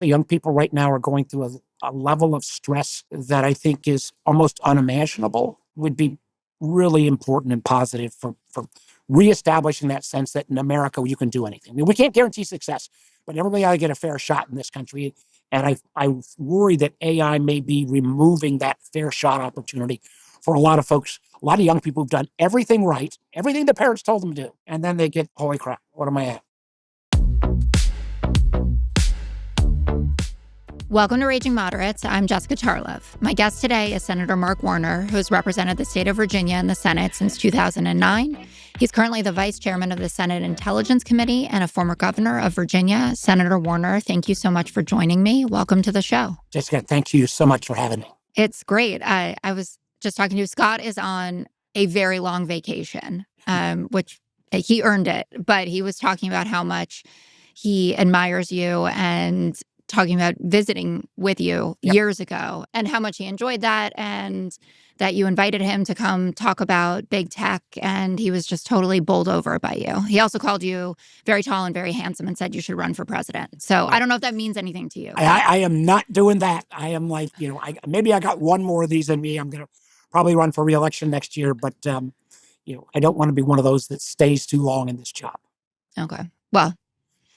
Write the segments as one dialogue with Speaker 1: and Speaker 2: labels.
Speaker 1: The young people right now are going through a level of stress that I think is almost unimaginable, would be really important and positive for reestablishing that sense that in America you can do anything. I mean, we can't guarantee success, but everybody ought to get a fair shot in this country. And I worry that AI may be removing that fair shot opportunity for a lot of folks, a lot of young people who've done everything right, everything the parents told them to do. And then they get, holy crap, what am I at?
Speaker 2: Welcome to Raging Moderates. I'm Jessica Charlov. My guest today is Senator Mark Warner, who's represented the state of Virginia in the Senate since 2009. He's currently the vice chairman of the Senate Intelligence Committee and a former governor of Virginia. Senator Warner, thank you so much for joining me. Welcome to the show.
Speaker 1: Jessica, thank you so much for having me.
Speaker 2: It's great. I was just talking to you. Scott is on a very long vacation, which he earned it, but he was talking about how much he admires you and talking about visiting with you years ago and how much he enjoyed that and that you invited him to come talk about big tech, and he was just totally bowled over by you. He also called you very tall and very handsome and said you should run for president. So I don't know if that means anything to you.
Speaker 1: I am not doing that. I am like, maybe I got one more of these in me. I'm going to probably run for re-election next year, but I don't want to be one of those that stays too long in this job.
Speaker 2: Okay. Well,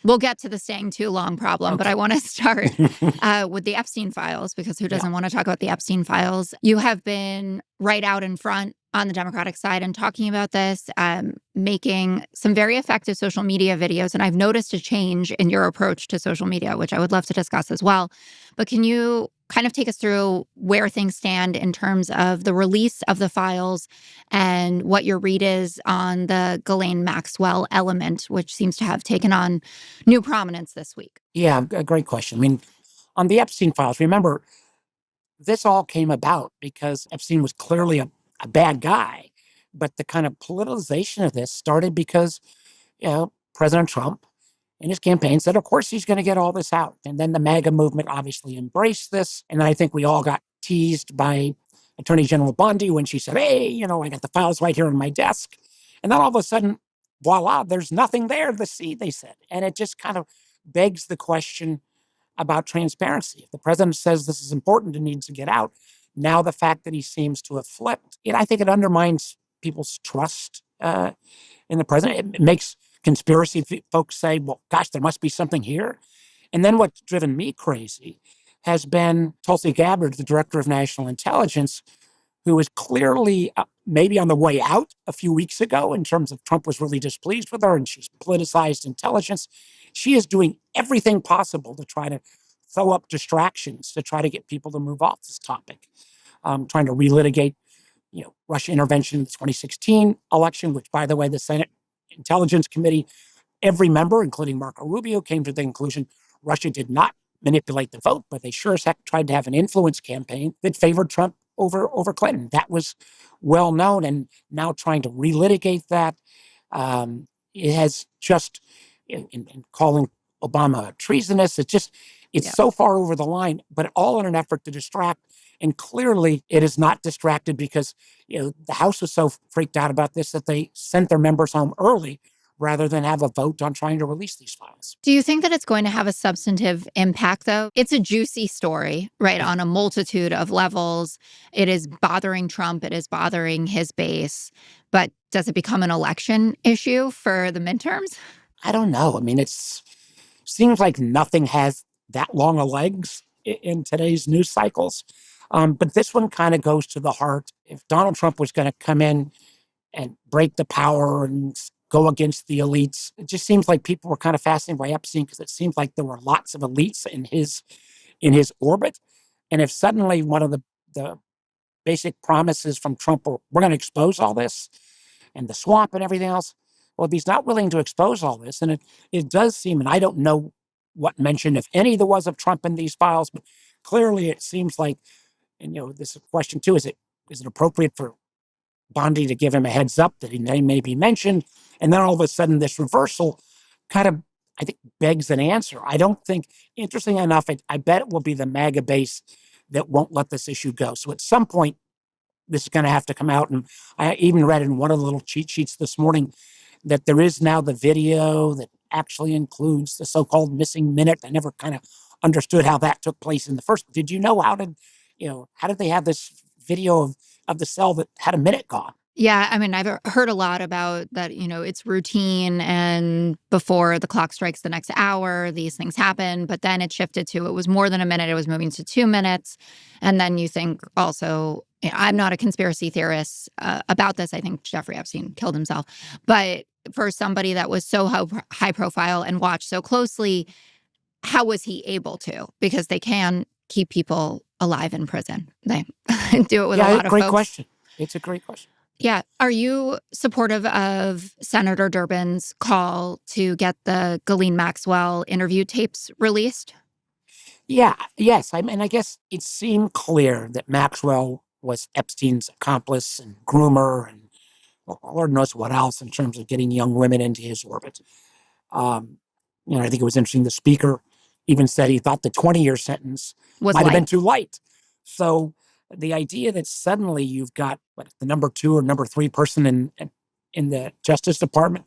Speaker 2: we'll get to the staying too long problem, but I want to start with the Epstein files, because who doesn't want to talk about the Epstein files? You have been right out in front on the Democratic side and talking about this, making some very effective social media videos. And I've noticed a change in your approach to social media, which I would love to discuss as well. But can you kind of take us through where things stand in terms of the release of the files and what your read is on the Ghislaine Maxwell element, which seems to have taken on new prominence this week?
Speaker 1: Yeah, a great question. I mean, on the Epstein files, remember, this all came about because Epstein was clearly a bad guy. But the kind of politicization of this started because, President Trump in his campaign said, of course, he's going to get all this out. And then the MAGA movement obviously embraced this. And then I think we all got teased by Attorney General Bondi when she said, hey, I got the files right here on my desk. And then all of a sudden, voila, there's nothing there to see, they said. And it just kind of begs the question about transparency. If the president says this is important and needs to get out, now the fact that he seems to have flipped, I think it undermines people's trust in the president. It makes conspiracy folks say, well, gosh, there must be something here. And then what's driven me crazy has been Tulsi Gabbard, the director of national intelligence, who was clearly maybe on the way out a few weeks ago in terms of Trump was really displeased with her and she's politicized intelligence. She is doing everything possible to try to throw up distractions to try to get people to move off this topic, trying to relitigate, Russia intervention in the 2016 election, which, by the way, the Senate Intelligence Committee, every member, including Marco Rubio, came to the conclusion Russia did not manipulate the vote, but they sure as heck tried to have an influence campaign that favored Trump over Clinton. That was well known, and now trying to relitigate that, it has just, in calling Obama treasonous, it's so far over the line, but all in an effort to distract. And clearly it is not distracted because, the House was so freaked out about this that they sent their members home early rather than have a vote on trying to release these files.
Speaker 2: Do you think that it's going to have a substantive impact, though? It's a juicy story, right, on a multitude of levels. It is bothering Trump. It is bothering his base. But does it become an election issue for the midterms?
Speaker 1: I don't know. I mean, it seems like nothing has that long of legs in today's news cycles. But this one kind of goes to the heart. If Donald Trump was going to come in and break the power and go against the elites, it just seems like people were kind of fascinated by Epstein because it seems like there were lots of elites in his orbit. And if suddenly one of the basic promises from Trump were, we're going to expose all this and the swamp and everything else, well, if he's not willing to expose all this, and it does seem, and I don't know what mention, if any, there was of Trump in these files, but clearly it seems like, and this question too, is it appropriate for Bondi to give him a heads up that he may be mentioned? And then all of a sudden this reversal kind of, I think, begs an answer. I don't think, interesting enough, I bet it will be the MAGA base that won't let this issue go. So at some point, this is going to have to come out. And I even read in one of the little cheat sheets this morning that there is now the video that actually includes the so-called missing minute. I never kind of understood how that took place in the first. Did you know how did they have this video of the cell that had a minute gone?
Speaker 2: Yeah, I mean, I've heard a lot about that, it's routine, and before the clock strikes the next hour, these things happen, but then it shifted to, it was more than a minute, it was moving to 2 minutes. And then you think also, I'm not a conspiracy theorist about this. I think Jeffrey Epstein killed himself. But for somebody that was so high profile and watched so closely, how was he able to? Because they can keep people alive in prison. They do it with a lot of
Speaker 1: great
Speaker 2: folks.
Speaker 1: question. It's a great question.
Speaker 2: Yeah. Are you supportive of Senator Durbin's call to get the Ghislaine Maxwell interview tapes released?
Speaker 1: Yeah. Yes. I mean, I guess it seemed clear that Maxwell was Epstein's accomplice and groomer and Lord knows what else in terms of getting young women into his orbit. I think it was interesting. The speaker even said he thought the 20-year sentence might have been too light. So the idea that suddenly you've got the number 2 or number 3 person in the Justice Department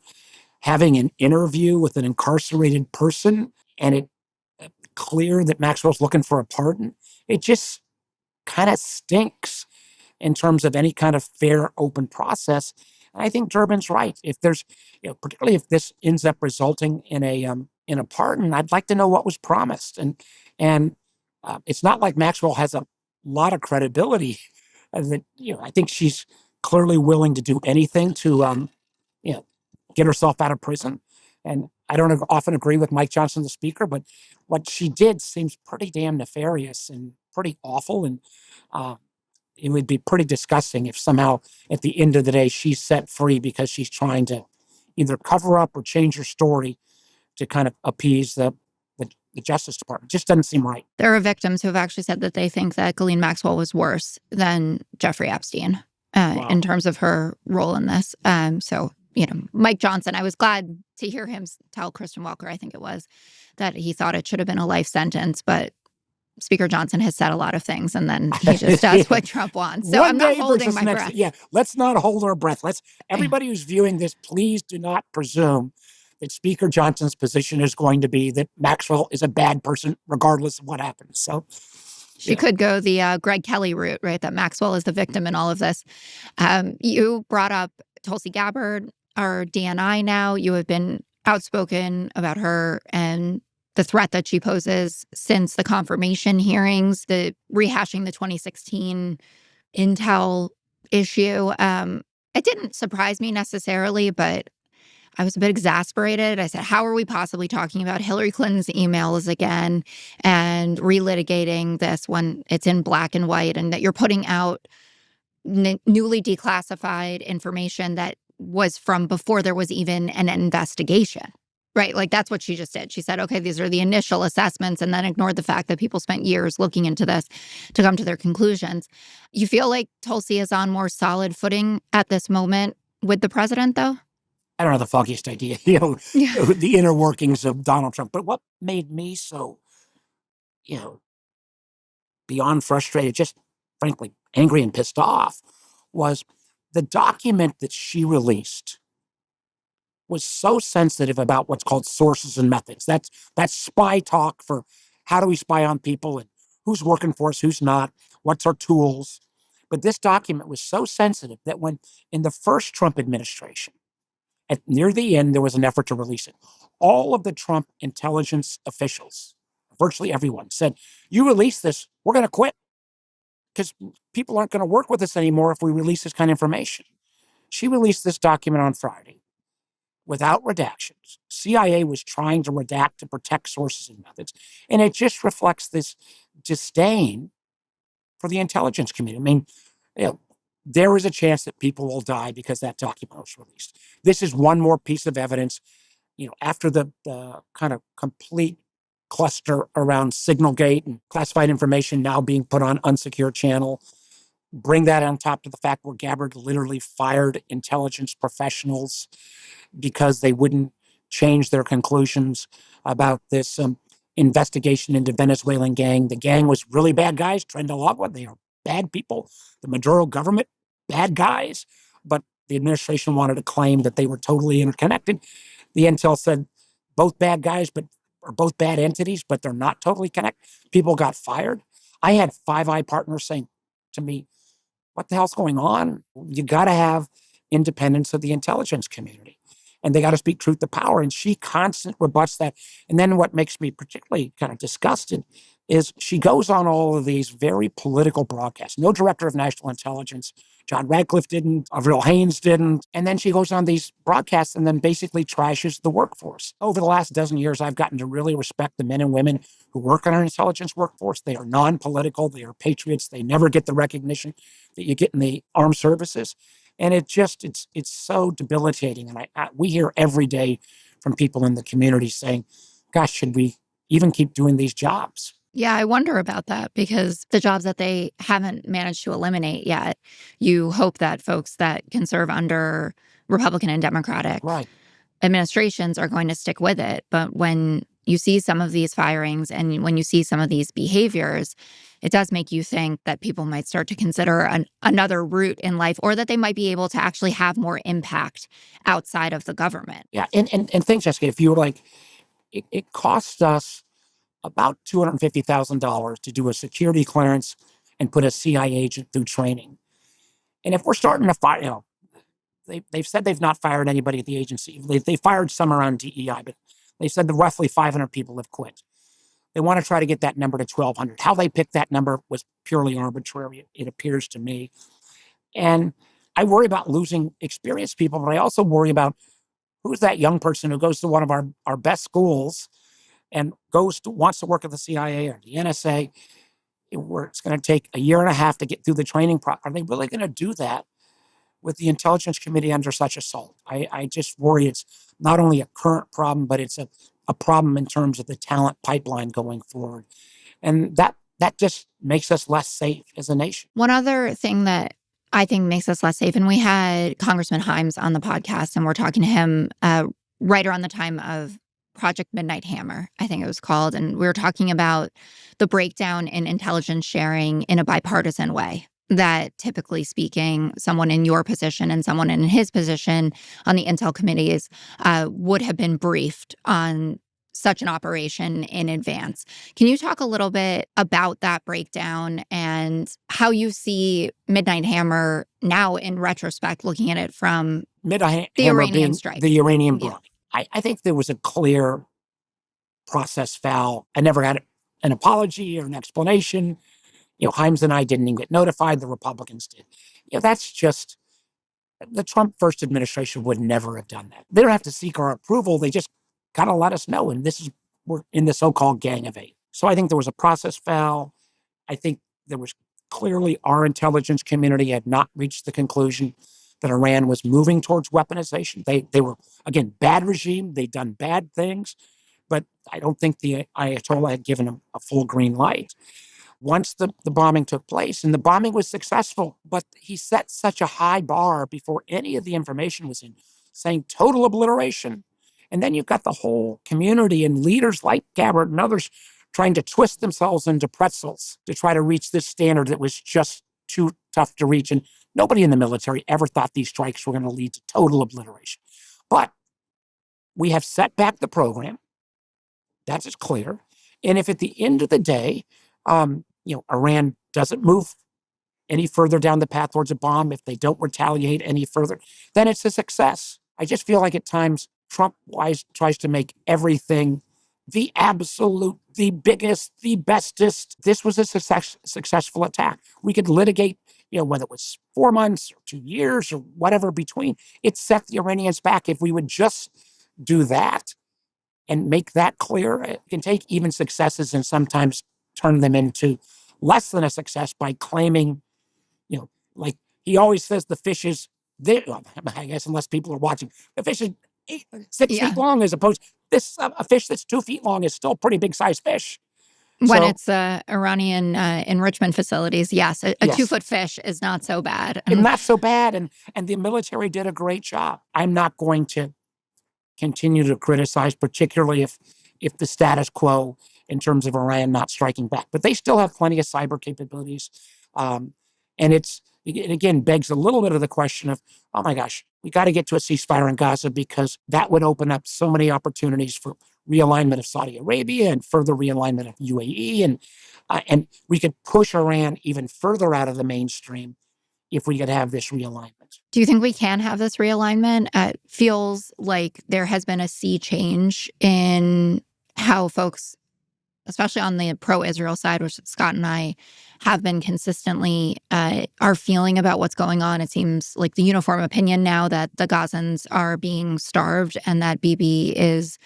Speaker 1: having an interview with an incarcerated person, and it clear that Maxwell's looking for a pardon, it just kind of stinks in terms of any kind of fair, open process. And I think Durbin's right. If there's, particularly if this ends up resulting in a pardon, I'd like to know what was promised. And it's not like Maxwell has a lot of credibility. That I think she's clearly willing to do anything to get herself out of prison. And I don't often agree with Mike Johnson, the speaker, but what she did seems pretty damn nefarious and pretty awful. And it would be pretty disgusting if somehow at the end of the day she's set free because she's trying to either cover up or change her story to kind of appease the Justice Department. It just doesn't seem right.
Speaker 2: There are victims who have actually said that they think that Ghislaine Maxwell was worse than Jeffrey Epstein in terms of her role in this. So, Mike Johnson, I was glad to hear him tell Kristen Welker, I think it was, that he thought it should have been a life sentence, but Speaker Johnson has said a lot of things, and then he just does what Trump wants. So I'm not holding my breath.
Speaker 1: Yeah, let's not hold our breath. Everybody who's viewing this, please do not presume that Speaker Johnson's position is going to be that Maxwell is a bad person, regardless of what happens. So
Speaker 2: she could go the Greg Kelly route, right? That Maxwell is the victim in all of this. You brought up Tulsi Gabbard, our DNI now. You have been outspoken about her and the threat that she poses since the confirmation hearings, the rehashing the 2016 intel issue. It didn't surprise me necessarily, but I was a bit exasperated. I said, how are we possibly talking about Hillary Clinton's emails again and relitigating this when it's in black and white, and that you're putting out newly declassified information that was from before there was even an investigation, right? Like, that's what she just did. She said, okay, these are the initial assessments, and then ignored the fact that people spent years looking into this to come to their conclusions. You feel like Tulsi is on more solid footing at this moment with the president, though?
Speaker 1: I don't have the foggiest idea, the inner workings of Donald Trump. But what made me so, beyond frustrated, just frankly angry and pissed off, was the document that she released was so sensitive about what's called sources and methods. That's spy talk for how do we spy on people and who's working for us, who's not, what's our tools. But this document was so sensitive that when in the first Trump administration, near the end, there was an effort to release it. All of the Trump intelligence officials, virtually everyone, said, you release this, we're going to quit because people aren't going to work with us anymore if we release this kind of information. She released this document on Friday without redactions. CIA was trying to redact to protect sources and methods, and it just reflects this disdain for the intelligence community. I mean, there is a chance that people will die because that document was released. This is one more piece of evidence, after the kind of complete cluster around Signalgate and classified information now being put on unsecured channel. Bring that on top of the fact where Gabbard literally fired intelligence professionals because they wouldn't change their conclusions about this investigation into Venezuelan gang. The gang was really bad guys, Tren de Agua. They are bad people. The Maduro government, bad guys. But the administration wanted to claim that they were totally interconnected. The intel said both bad guys, but are both bad entities, but they're not totally connected. People got fired. I had Five Eye partners saying to me, what the hell's going on? You got to have independence of the intelligence community. And they got to speak truth to power. And she constantly rebuts that. And then what makes me particularly kind of disgusted is she goes on all of these very political broadcasts. No director of national intelligence. John Radcliffe didn't. Avril Haines didn't. And then she goes on these broadcasts and then basically trashes the workforce. Over the last dozen years, I've gotten to really respect the men and women who work in our intelligence workforce. They are non-political. They are patriots. They never get the recognition that you get in the armed services. And it's so debilitating. And we hear every day from people in the community saying, gosh, should we even keep doing these jobs?
Speaker 2: Yeah, I wonder about that because the jobs that they haven't managed to eliminate yet, you hope that folks that can serve under Republican and Democratic administrations are going to stick with it. But when you see some of these firings and when you see some of these behaviors, it does make you think that people might start to consider another route in life, or that they might be able to actually have more impact outside of the government.
Speaker 1: Yeah, and think, Jessica, if you were like, it costs us about $250,000 to do a security clearance and put a CIA agent through training. And if we're starting to fire, they've said they've not fired anybody at the agency. They fired some around DEI, but they said that roughly 500 people have quit. They want to try to get that number to 1,200. How they picked that number was purely arbitrary, it appears to me. And I worry about losing experienced people, but I also worry about who's that young person who goes to one of our best schools and wants to work at the CIA or the NSA, where it's going to take a year and a half to get through the training process. Are they really going to do that with the Intelligence Committee under such assault? I just worry it's not only a current problem, but it's a problem in terms of the talent pipeline going forward. And that just makes us less safe as a nation.
Speaker 2: One other thing that I think makes us less safe, and we had Congressman Himes on the podcast, and we're talking to him right around the time of Project Midnight Hammer, I think it was called. And we were talking about the breakdown in intelligence sharing in a bipartisan way. That typically speaking, someone in your position and someone in his position on the Intel committees would have been briefed on such an operation in advance. Can you talk a little bit about that breakdown and how you see Midnight Hammer now in retrospect, looking at it from
Speaker 1: Midnight
Speaker 2: the
Speaker 1: Hammer
Speaker 2: Iranian
Speaker 1: being
Speaker 2: strike?
Speaker 1: The Iranian bombing. I think there was a clear process foul. I never had an apology or an explanation. Himes and I didn't even get notified. The Republicans did. That's just, the Trump first administration would never have done that. They don't have to seek our approval. They just got to let us know. And we're in the so-called Gang of Eight. So I think there was a process foul. I think there was clearly our intelligence community had not reached the conclusion that Iran was moving towards weaponization. They were, again, bad regime. They'd done bad things, but I don't think the Ayatollah had given them a full green light. Once the bombing took place, and the bombing was successful, but he set such a high bar before any of the information was in, saying total obliteration. And then you've got the whole community and leaders like Gabbard and others trying to twist themselves into pretzels to try to reach this standard that was just too tough to reach. And nobody in the military ever thought these strikes were going to lead to total obliteration. But we have set back the program. That is clear. And if at the end of the day, Iran doesn't move any further down the path towards a bomb, if they don't retaliate any further, then it's a success. I just feel like at times Trump tries to make everything the absolute, the biggest, the bestest. This was a successful attack. We could litigate, whether it was 4 months or 2 years or whatever between. It set the Iranians back. If we would just do that and make that clear, it can take even successes and sometimes turn them into less than a success by claiming, like he always says, the fish is there. I guess unless people are watching, the fish is 6 feet long, as opposed to this, a fish that's 2 feet long is still a pretty big sized fish.
Speaker 2: When it's Iranian enrichment facilities, yes, a
Speaker 1: yes.
Speaker 2: 2-foot fish is not so bad.
Speaker 1: And not so bad. And the military did a great job. I'm not going to continue to criticize, particularly if the status quo in terms of Iran not striking back. But they still have plenty of cyber capabilities. And it again begs a little bit of the question of, oh my gosh, we got to get to a ceasefire in Gaza, because that would open up so many opportunities for realignment of Saudi Arabia and further realignment of UAE. And we could push Iran even further out of the mainstream if we could have this realignment.
Speaker 2: Do you think we can have this realignment? It feels like there has been a sea change in how folks, especially on the pro-Israel side, which Scott and I have been consistently, are feeling about what's going on. It seems like the uniform opinion now that the Gazans are being starved and that Bibi is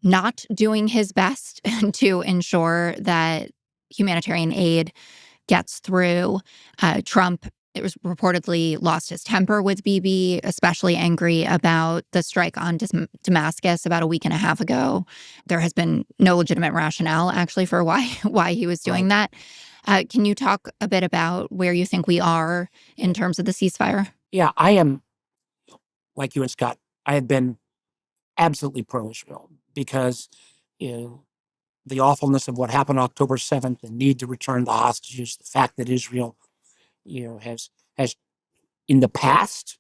Speaker 2: not doing his best to ensure that humanitarian aid gets through. Trump, it was reportedly lost his temper with Bibi, especially angry about the strike on Damascus about a week and a half ago. There has been no legitimate rationale, actually, for why he was doing that. Can you talk a bit about where you think we are in terms of the ceasefire?
Speaker 1: Yeah, I am, like you and Scott, I have been absolutely pro-Israel because the awfulness of what happened October 7th, the need to return the hostages, the fact that Israel has in the past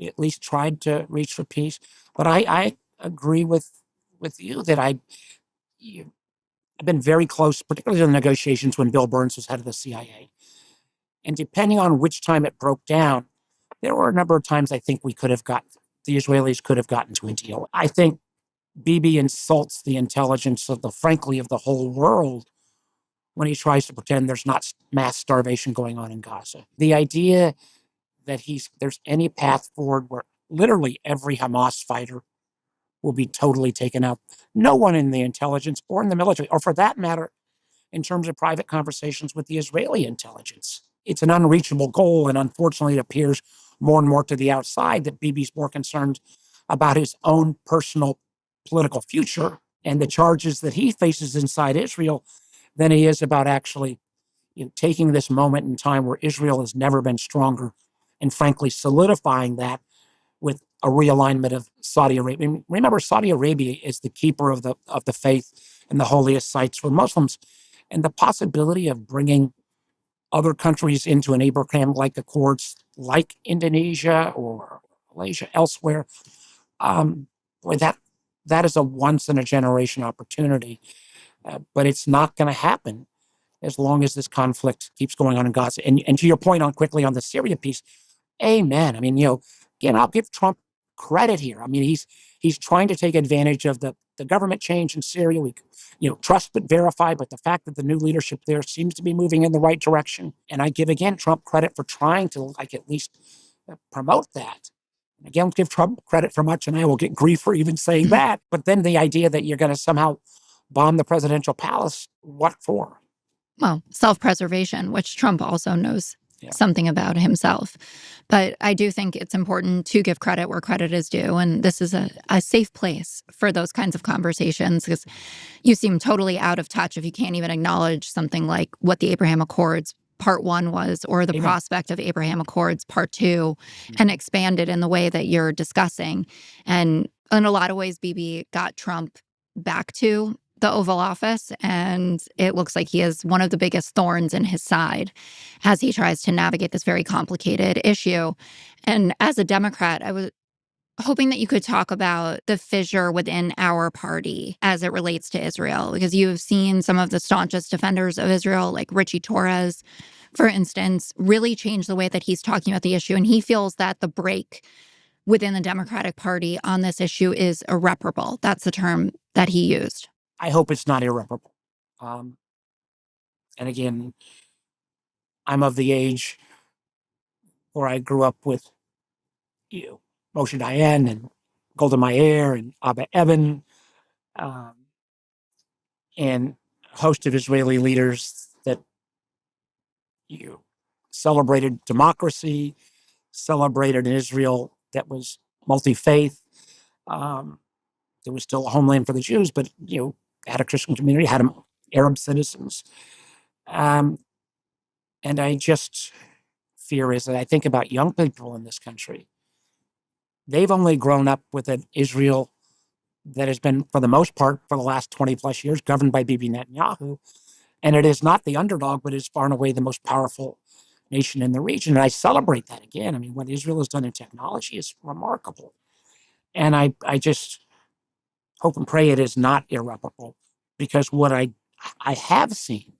Speaker 1: at least tried to reach for peace. But I agree with you that I've been very close, particularly in the negotiations when Bill Burns was head of the CIA. And depending on which time it broke down, there were a number of times I think the Israelis could have gotten to a deal. I think Bibi insults the intelligence of the whole world when he tries to pretend there's not mass starvation going on in Gaza. The idea that there's any path forward where literally every Hamas fighter will be totally taken out. No one in the intelligence or in the military, or for that matter, in terms of private conversations with the Israeli intelligence. It's an unreachable goal, and unfortunately it appears more and more to the outside that Bibi's more concerned about his own personal political future and the charges that he faces inside Israel than he is about actually taking this moment in time where Israel has never been stronger and frankly solidifying that with a realignment of Saudi Arabia. I mean, remember, Saudi Arabia is the keeper of the faith and the holiest sites for Muslims. And the possibility of bringing other countries into an Abraham-like accords like Indonesia or Malaysia, elsewhere, boy, that is a once-in-a-generation opportunity. But it's not going to happen as long as this conflict keeps going on in Gaza. And to your point quickly on the Syria piece, amen. I mean, again, I'll give Trump credit here. I mean, he's trying to take advantage of the government change in Syria. We, trust but verify, but the fact that the new leadership there seems to be moving in the right direction. And I give, again, Trump credit for trying to, at least promote that. And again, give Trump credit for much, and I will get grief for even saying that. But then the idea that you're going to somehow bomb the presidential palace, what for?
Speaker 2: Well, self-preservation, which Trump also knows something about himself. But I do think it's important to give credit where credit is due. And this is a safe place for those kinds of conversations, because you seem totally out of touch if you can't even acknowledge something like what the Abraham Accords Part 1 was, or the prospect of Abraham Accords Part 2, and expand it in the way that you're discussing. And in a lot of ways, Bibi got Trump back to the Oval Office, and it looks like he is one of the biggest thorns in his side as he tries to navigate this very complicated issue. And as a Democrat, I was hoping that you could talk about the fissure within our party as it relates to Israel, because you've seen some of the staunchest defenders of Israel, like Richie Torres, for instance, really change the way that he's talking about the issue. And he feels that the break within the Democratic Party on this issue is irreparable. That's the term that he used.
Speaker 1: I hope it's not irreparable. And again, I'm of the age where I grew up with Moshe Dayan and Golda Meir and Abba Eban, and a host of Israeli leaders that celebrated democracy, celebrated an Israel that was multi-faith. There was still a homeland for the Jews, but had a Christian community, had Arab citizens. And I just fear is that I think about young people in this country. They've only grown up with an Israel that has been, for the most part, for the last 20 plus years, governed by Bibi Netanyahu. And it is not the underdog, but is far and away the most powerful nation in the region. And I celebrate that again. I mean, what Israel has done in technology is remarkable. And I hope and pray it is not irreparable, because what I have seen,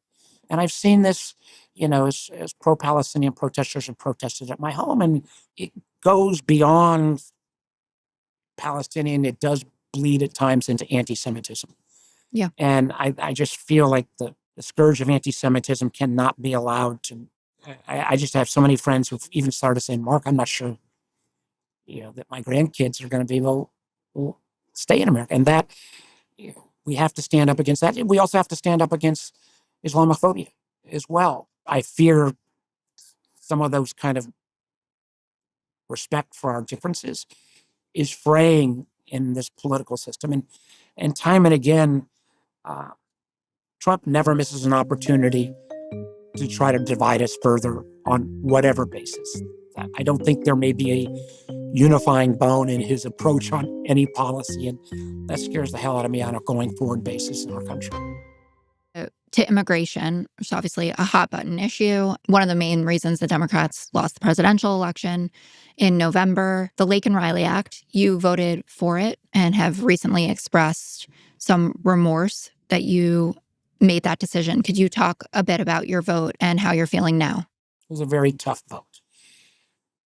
Speaker 1: and I've seen this, as pro-Palestinian protesters have protested at my home, and it goes beyond Palestinian. It does bleed at times into anti-Semitism.
Speaker 2: Yeah.
Speaker 1: And I just feel like the scourge of anti-Semitism cannot be allowed to. I just have so many friends who've even started saying, Mark, I'm not sure, that my grandkids are going to be able to stay in America. And that, we have to stand up against that. We also have to stand up against Islamophobia as well. I fear some of those kind of respect for our differences is fraying in this political system. And time and again, Trump never misses an opportunity to try to divide us further on whatever basis. I don't think there may be a unifying bone in his approach on any policy, and that scares the hell out of me on a going forward basis in our country.
Speaker 2: To immigration, which is obviously a hot button issue. One of the main reasons the Democrats lost the presidential election in November, the Laken Riley Act, you voted for it and have recently expressed some remorse that you made that decision. Could you talk a bit about your vote and how you're feeling now?
Speaker 1: It was a very tough vote.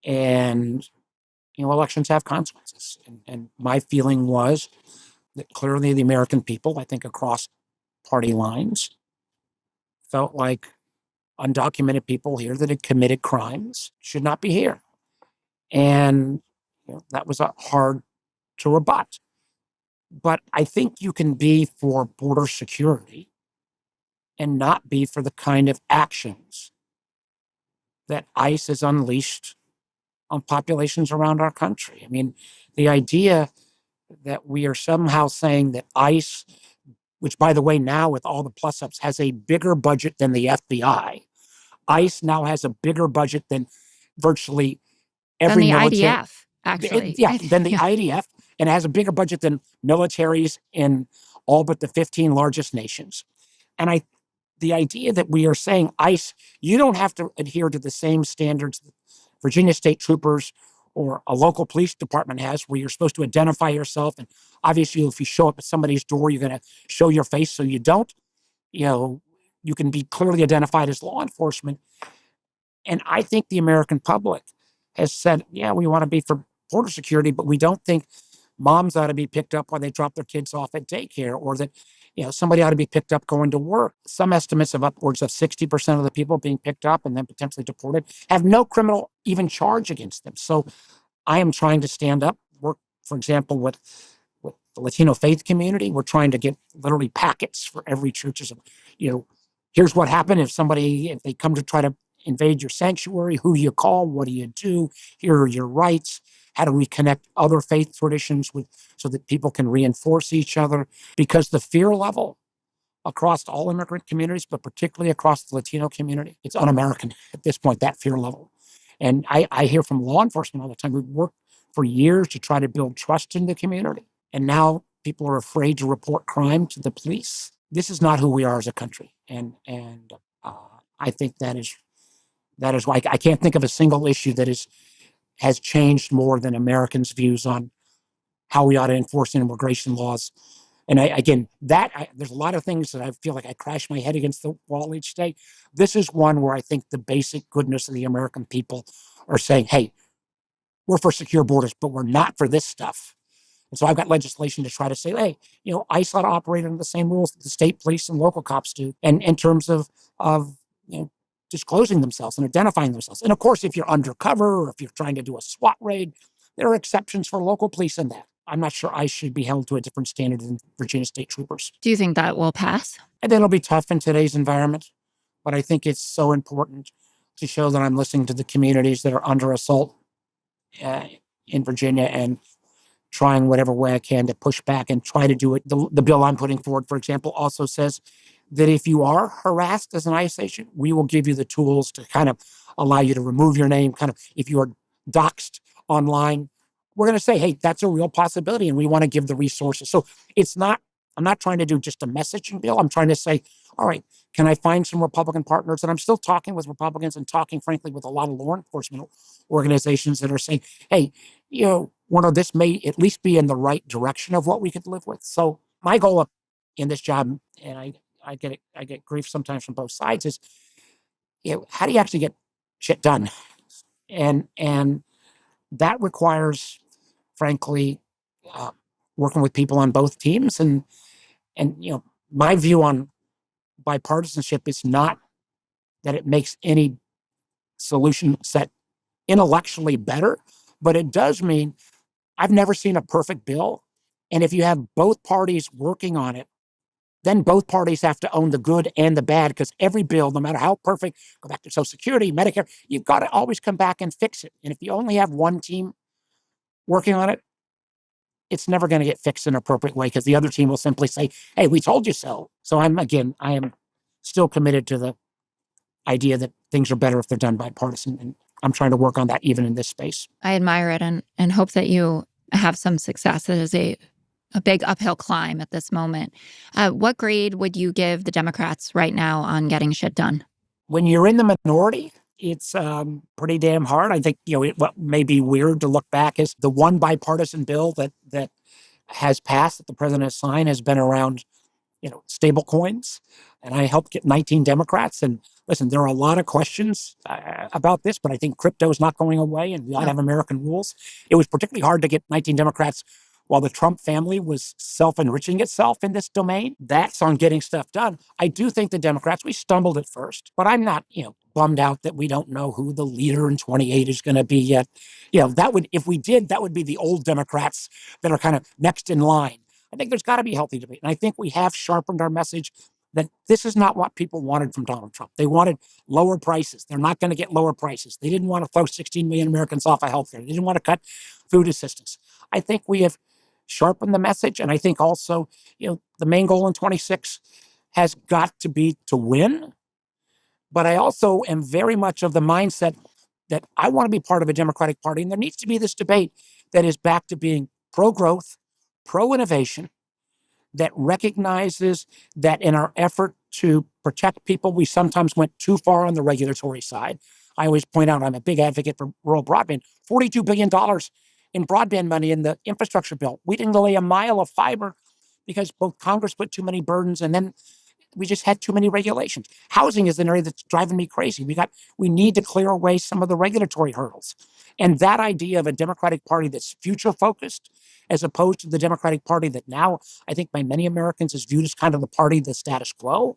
Speaker 1: And, elections have consequences. And my feeling was that clearly the American people, I think across party lines, felt like undocumented people here that had committed crimes should not be here. And that was hard to rebut. But I think you can be for border security and not be for the kind of actions that ICE has unleashed on populations around our country. I mean, the idea that we are somehow saying that ICE, which, by the way, now with all the plus-ups, has a bigger budget than the FBI. ICE now has a bigger budget than virtually every military.
Speaker 2: IDF, actually.
Speaker 1: Than the IDF, and has a bigger budget than militaries in all but the 15 largest nations. And the idea that we are saying, ICE, you don't have to adhere to the same standards that Virginia state troopers or a local police department has, where you're supposed to identify yourself. And obviously, if you show up at somebody's door, you're going to show your face so you don't, you can be clearly identified as law enforcement. And I think the American public has said, yeah, we want to be for border security, but we don't think moms ought to be picked up when they drop their kids off at daycare, or that, somebody ought to be picked up going to work. Some estimates of upwards of 60% of the people being picked up and then potentially deported have no criminal even charge against them. So I am trying to stand up, work, for example, with the Latino faith community. We're trying to get literally packets for every church. Here's what happened if they come to try to invade your sanctuary. Who do you call? What do you do? Here are your rights. How do we connect other faith traditions so that people can reinforce each other? Because the fear level across all immigrant communities, but particularly across the Latino community, it's un-American at this point, that fear level. And I hear from law enforcement all the time. We've worked for years to try to build trust in the community. And now people are afraid to report crime to the police. This is not who we are as a country. And I think that is why I can't think of a single issue that has changed more than Americans' views on how we ought to enforce immigration laws. And there's a lot of things that I feel like I crash my head against the wall each day. This is one where I think the basic goodness of the American people are saying, hey, we're for secure borders, but we're not for this stuff. And so I've got legislation to try to say, hey, ICE ought to operate under the same rules that the state police and local cops do, and in terms of disclosing themselves and identifying themselves. And of course, if you're undercover or if you're trying to do a SWAT raid, there are exceptions for local police in that. I'm not sure ICE should be held to a different standard than Virginia state troopers.
Speaker 2: Do you think that will pass?
Speaker 1: And it'll be tough in today's environment, but I think it's so important to show that I'm listening to the communities that are under assault in Virginia and trying whatever way I can to push back and try to do it. The bill I'm putting forward, for example, also says that if you are harassed as an ICE agent, we will give you the tools to kind of allow you to remove your name. Kind of, if you are doxxed online, we're going to say, hey, that's a real possibility, and we want to give the resources. So I'm not trying to do just a messaging bill. I'm trying to say, all right, can I find some Republican partners? And I'm still talking with Republicans and talking, frankly, with a lot of law enforcement organizations that are saying, hey, this may at least be in the right direction of what we could live with. So my goal in this job, and I get grief sometimes from both sides, is how do you actually get shit done? And that requires, frankly, uh, working with people on both teams. And my view on bipartisanship is not that it makes any solution set intellectually better, but it does mean I've never seen a perfect bill. And if you have both parties working on it, then both parties have to own the good and the bad, because every bill, no matter how perfect, go back to Social Security, Medicare, you've got to always come back and fix it. And if you only have one team working on it, it's never going to get fixed in an appropriate way, because the other team will simply say, hey, we told you so. So I am still committed to the idea that things are better if they're done bipartisan. And I'm trying to work on that even in this space.
Speaker 2: I admire it and hope that you have some success. It is a big uphill climb at this moment. What grade would you give the Democrats right now on getting shit done?
Speaker 1: When you're in the minority, it's pretty damn hard. I think, what may be weird to look back is the one bipartisan bill that has passed, that the president has signed, has been around, stable coins. And I helped get 19 Democrats. And listen, there are a lot of questions about this, but I think crypto is not going away and we ought to have American rules. It was particularly hard to get 19 Democrats while the Trump family was self-enriching itself in this domain. That's on getting stuff done. I do think the Democrats, we stumbled at first, but I'm not, bummed out that we don't know who the leader in 28 is going to be yet. If we did, that would be the old Democrats that are kind of next in line. I think there's got to be healthy debate. And I think we have sharpened our message that this is not what people wanted from Donald Trump. They wanted lower prices. They're not going to get lower prices. They didn't want to throw 16 million Americans off of healthcare. They didn't want to cut food assistance. I think we have sharpened the message. And I think also, the main goal in 26 has got to be to win. But I also am very much of the mindset that I want to be part of a Democratic Party. And there needs to be this debate that is back to being pro-growth, pro-innovation, that recognizes that in our effort to protect people, we sometimes went too far on the regulatory side. I always point out I'm a big advocate for rural broadband. $42 billion in broadband money in the infrastructure bill. We didn't lay a mile of fiber because both Congress put too many burdens and then we just had too many regulations. Housing is an area that's driving me crazy. We need to clear away some of the regulatory hurdles. And that idea of a Democratic Party that's future-focused, as opposed to the Democratic Party that now I think by many Americans is viewed as kind of the party of the status quo,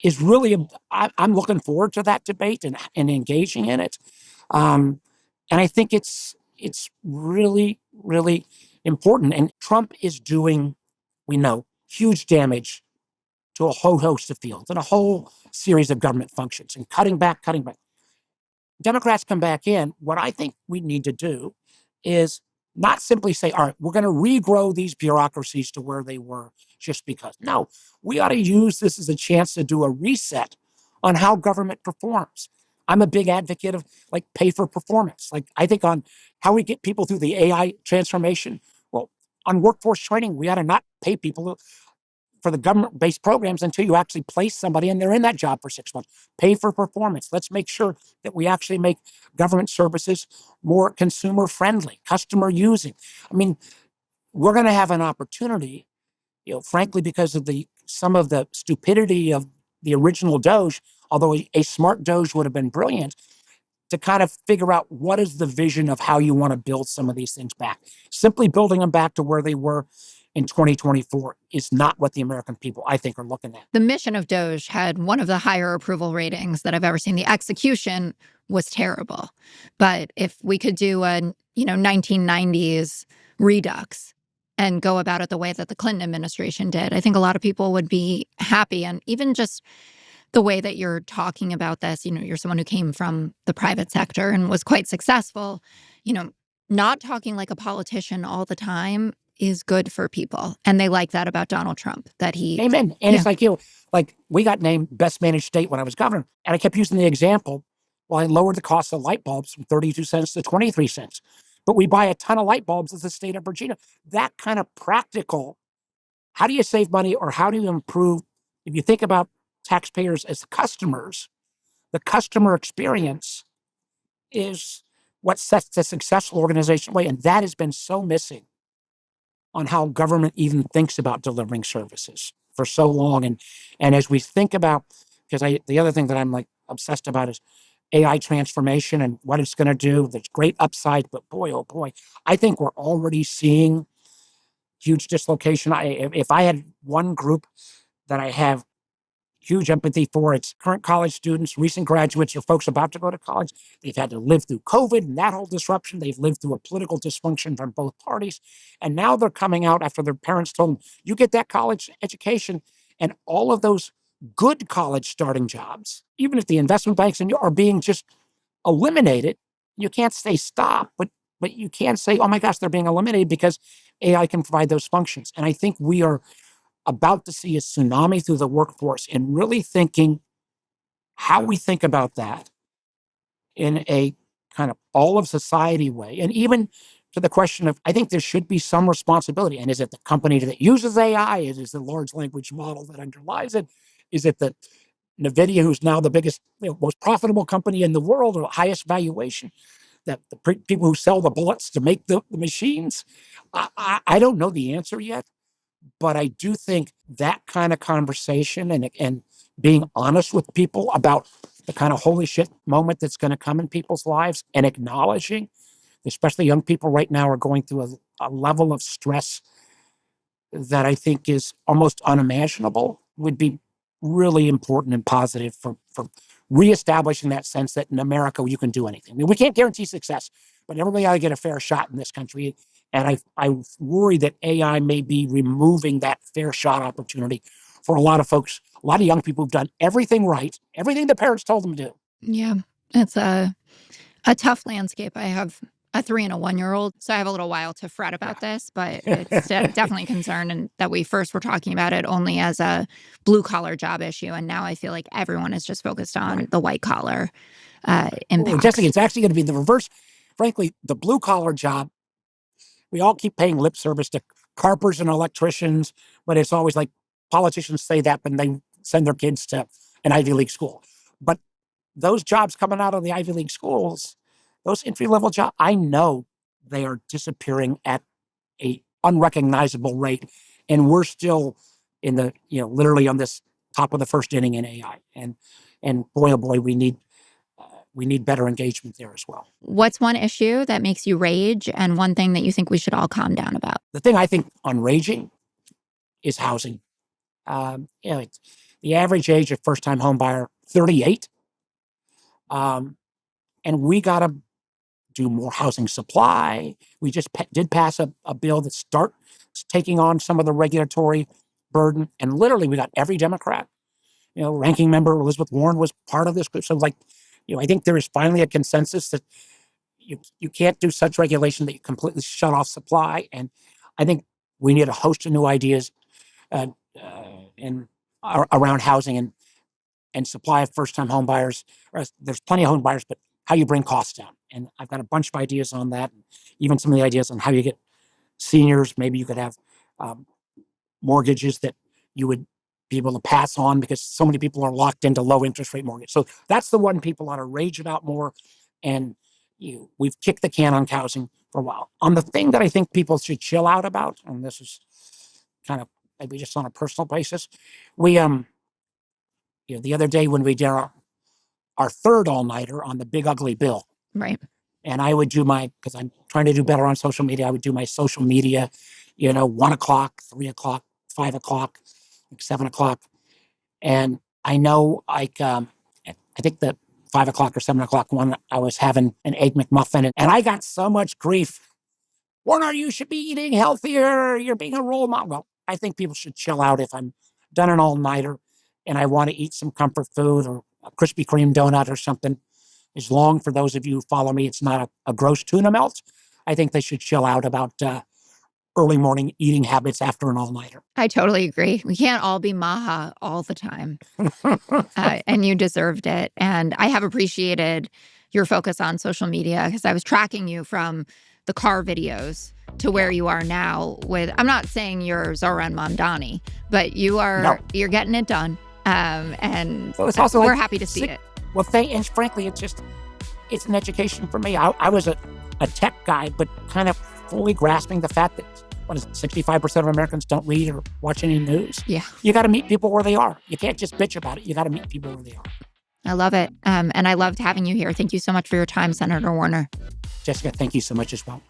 Speaker 1: is really, I'm looking forward to that debate and engaging in it. And I think it's really, really important. And Trump is doing, we know, huge damage to a whole host of fields and a whole series of government functions and cutting back. Democrats come back in. What I think we need to do is not simply say, all right, we're going to regrow these bureaucracies to where they were just because. No, we ought to use this as a chance to do a reset on how government performs. I'm a big advocate of pay for performance. I think on how we get people through the AI transformation. Well, on workforce training, we ought to not pay people for the government-based programs until you actually place somebody and they're in that job for 6 months. Pay for performance. Let's make sure that we actually make government services more consumer-friendly, customer-using. I mean, we're going to have an opportunity, frankly, because of some of the stupidity of the original Doge, although a smart Doge would have been brilliant, to kind of figure out what is the vision of how you want to build some of these things back. Simply building them back to where they were in 2024 is not what the American people, I think, are looking at.
Speaker 2: The mission of Doge had one of the higher approval ratings that I've ever seen. The execution was terrible. But if we could do a 1990s redux and go about it the way that the Clinton administration did, I think a lot of people would be happy. And even just the way that you're talking about this, you're someone who came from the private sector and was quite successful, not talking like a politician all the time is good for people. And they like that about Donald Trump, that he...
Speaker 1: Amen. And it's we got named best managed state when I was governor. And I kept using the example, I lowered the cost of light bulbs from 32 cents to 23 cents. But we buy a ton of light bulbs as the state of Virginia. That kind of practical, how do you save money or how do you improve? If you think about taxpayers as customers, the customer experience is what sets a successful organization away. And that has been so missing on how government even thinks about delivering services for so long. And as we think about, because the other thing that I'm like obsessed about is AI transformation and what it's going to do. There's great upside, but boy, oh boy, I think we're already seeing huge dislocation. If I had one group that I have huge empathy for, it's current college students, recent graduates, or folks about to go to college. They've had to live through COVID and that whole disruption. They've lived through a political dysfunction from both parties. And now they're coming out after their parents told them, you get that college education, and all of those good college starting jobs, even if the investment banks are being just eliminated. You can't say stop, but you can't say, oh my gosh, they're being eliminated because AI can provide those functions. And I think we are about to see a tsunami through the workforce and really thinking how we think about that in a kind of all of society way. And even to the question of, I think there should be some responsibility. And is it the company that uses AI? Is it the large language model that underlies it? Is it the NVIDIA, who's now the biggest, most profitable company in the world, or highest valuation? That the people who sell the bullets to make the machines? I don't know the answer yet. But I do think that kind of conversation and being honest with people about the kind of holy shit moment that's going to come in people's lives, and acknowledging, especially young people right now are going through a level of stress that I think is almost unimaginable, would be really important and positive for reestablishing that sense that in America you can do anything. I mean, we can't guarantee success, but everybody ought to get a fair shot in this country. And I worry that AI may be removing that fair shot opportunity for a lot of folks, a lot of young people who've done everything right, everything the parents told them to do.
Speaker 2: Yeah, it's a tough landscape. I have a 3 and a 1-year-old, so I have a little while to fret about this, but it's definitely a concern, and that we first were talking about it only as a blue-collar job issue, and now I feel like everyone is just focused on the white-collar impact.
Speaker 1: Well, Jessica, it's actually going to be the reverse. Frankly, the blue-collar job, we all keep paying lip service to carpers and electricians, but it's always like politicians say that when they send their kids to an Ivy League school. But those jobs coming out of the Ivy League schools, those entry-level jobs, I know they are disappearing at a unrecognizable rate. And we're still in the, literally on this top of the first inning in AI. And boy, oh boy, we need better engagement there as well.
Speaker 2: What's one issue that makes you rage, and one thing that you think we should all calm down about?
Speaker 1: The thing I think on raging is housing. It's the average age of first-time home buyer, 38. And we got to do more housing supply. We just did pass a bill that starts taking on some of the regulatory burden. And literally, we got every Democrat, ranking member Elizabeth Warren was part of this group. So I think there is finally a consensus that you can't do such regulation that you completely shut off supply. And I think we need a host of new ideas around housing and supply of first-time home buyers. There's plenty of home buyers, but how you bring costs down. And I've got a bunch of ideas on that, even some of the ideas on how you get seniors. Maybe you could have mortgages that you would be able to pass on, because so many people are locked into low interest rate mortgage. So that's the one people ought to rage about more. And we've kicked the can on housing for a while. On the thing that I think people should chill out about, and this is kind of maybe just on a personal basis, we the other day when we did our third all-nighter on the big ugly bill.
Speaker 2: Right.
Speaker 1: And I would do because I'm trying to do better on social media, I would do my social media, 1 o'clock, 3 o'clock, 5 o'clock, 7 o'clock. And I know, I think the 5 o'clock or 7 o'clock one, I was having an Egg McMuffin, and I got so much grief. Warner, you should be eating healthier. You're being a role model. Well, I think people should chill out. If I'm done an all-nighter and I want to eat some comfort food or a Krispy Kreme donut or something, as long, for those of you who follow me, it's not a gross tuna melt, I think they should chill out about early morning eating habits after an all-nighter.
Speaker 2: I totally agree. We can't all be Maha all the time. And you deserved it. And I have appreciated your focus on social media, because I was tracking you from the car videos to where you are now with, I'm not saying you're Zoran Mamdani, but you're getting it done. And
Speaker 1: well, it's also
Speaker 2: we're happy to see it.
Speaker 1: Well, and frankly, it's just, it's an education for me. I was a tech guy, but kind of fully grasping the fact that, 65% of Americans don't read or watch any news?
Speaker 2: Yeah.
Speaker 1: You got to meet people where they are. You can't just bitch about it. You got to meet people where they are.
Speaker 2: I love it. And I loved having you here. Thank you so much for your time, Senator Warner.
Speaker 1: Jessica, thank you so much as well.